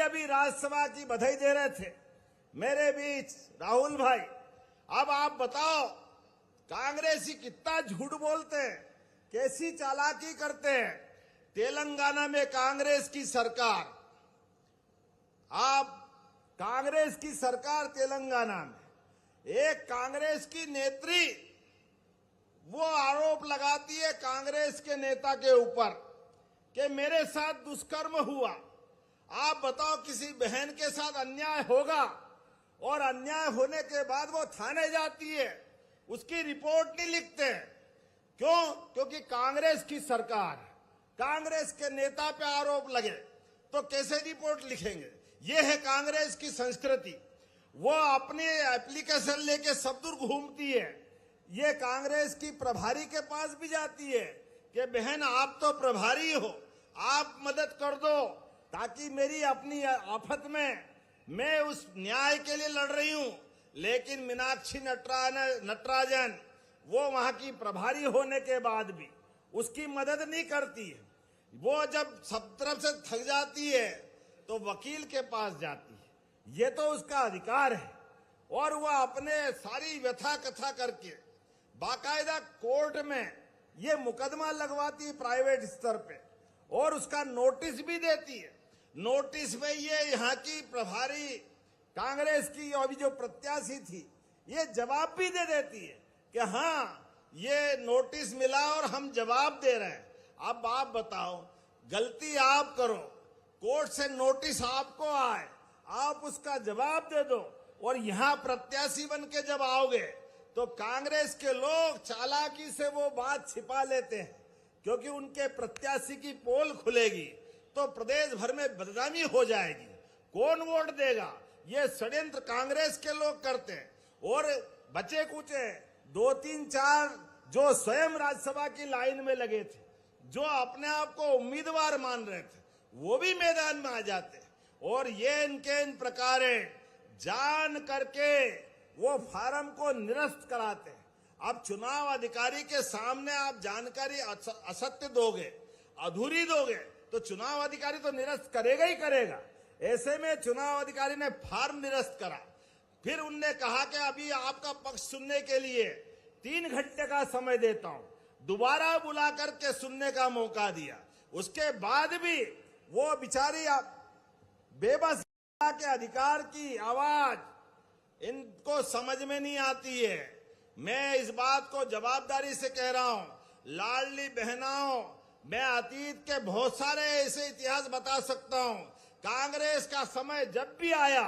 अभी राज्यसभा की बधाई दे रहे थे मेरे बीच राहुल भाई। अब आप बताओ, कांग्रेसी कितना झूठ बोलते हैं, कैसी चालाकी करते हैं। तेलंगाना में कांग्रेस की सरकार, आप कांग्रेस की सरकार तेलंगाना में एक कांग्रेस की नेत्री वो आरोप लगाती है कांग्रेस के नेता के ऊपर कि मेरे साथ दुष्कर्म हुआ। आप बताओ, किसी बहन के साथ अन्याय होगा और अन्याय होने के बाद वो थाने जाती है, उसकी रिपोर्ट नहीं लिखते। क्यों? क्योंकि कांग्रेस की सरकार, कांग्रेस के नेता पे आरोप लगे तो कैसे रिपोर्ट लिखेंगे। ये है कांग्रेस की संस्कृति। वो अपने एप्लीकेशन लेके सब दूर घूमती है। ये कांग्रेस की प्रभारी के पास भी जाती है कि बहन आप तो प्रभारी हो, आप मदद कर दो ताकि मेरी अपनी आफत में मैं उस न्याय के लिए लड़ रही हूं। लेकिन मीनाक्षी नटराजन वो वहां की प्रभारी होने के बाद भी उसकी मदद नहीं करती है। वो जब सब तरफ से थक जाती है तो वकील के पास जाती है। ये तो उसका अधिकार है। और वह अपने सारी व्यथा कथा करके बाकायदा कोर्ट में ये मुकदमा लगवाती है प्राइवेट स्तर पे, और उसका नोटिस भी देती है। नोटिस में ये यहाँ की प्रभारी कांग्रेस की अभी जो प्रत्याशी थी ये जवाब भी दे देती है कि हाँ ये नोटिस मिला और हम जवाब दे रहे हैं। अब आप बताओ, गलती आप करो, कोर्ट से नोटिस आपको आए, आप उसका जवाब दे दो, और यहाँ प्रत्याशी बन के जब आओगे तो कांग्रेस के लोग चालाकी से वो बात छिपा लेते हैं, क्योंकि उनके प्रत्याशी की पोल खुलेगी तो प्रदेश भर में बदनामी हो जाएगी। कौन वोट देगा? ये षड्यंत्र कांग्रेस के लोग करते हैं। और बचे कुचे 2, 3, 4 जो स्वयं राज्यसभा की लाइन में लगे थे, जो अपने आप को उम्मीदवार मान रहे थे, वो भी मैदान में आ जाते। और ये इनके इन प्रकार जान करके वो फार्म को निरस्त कराते हैं। अब चुनाव अधिकारी के सामने आप जानकारी असत्य दोगे, अधूरी दोगे, तो चुनाव अधिकारी तो निरस्त करेगा ही करेगा। ऐसे में चुनाव अधिकारी ने फार्म निरस्त करा। फिर उनने कहा कि अभी आपका पक्ष सुनने के लिए 3 घंटे का समय देता हूं। दोबारा बुला करके सुनने का मौका दिया। उसके बाद भी वो बिचारी बेबस के अधिकार की आवाज इनको समझ में नहीं आती है। मैं इस बात को जवाबदारी से कह रहा हूं, लाडली बहनाओं, मैं अतीत के बहुत सारे ऐसे इतिहास बता सकता हूं। कांग्रेस का समय जब भी आया,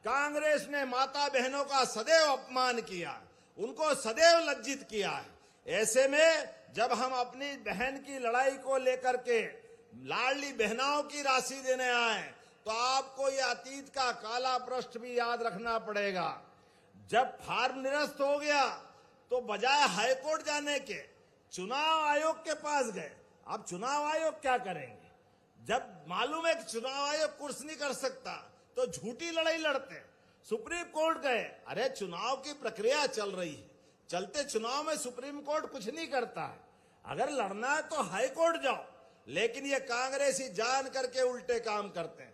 कांग्रेस ने माता बहनों का सदैव अपमान किया, उनको सदैव लज्जित किया है। ऐसे में जब हम अपनी बहन की लड़ाई को लेकर के लाडली बहनाओं की राशि देने आए तो आपको ये अतीत का काला पृष्ठ भी याद रखना पड़ेगा। जब फार्म निरस्त हो गया तो बजाय हाईकोर्ट जाने के चुनाव आयोग के पास गए। अब चुनाव आयोग क्या करेंगे? जब मालूम है कि चुनाव आयोग कुछ नहीं कर सकता तो झूठी लड़ाई लड़ते हैं। सुप्रीम कोर्ट गए, अरे चुनाव की प्रक्रिया चल रही है, चलते चुनाव में सुप्रीम कोर्ट कुछ नहीं करता है। अगर लड़ना है तो हाई कोर्ट जाओ। लेकिन ये कांग्रेसी जान करके उल्टे काम करते हैं।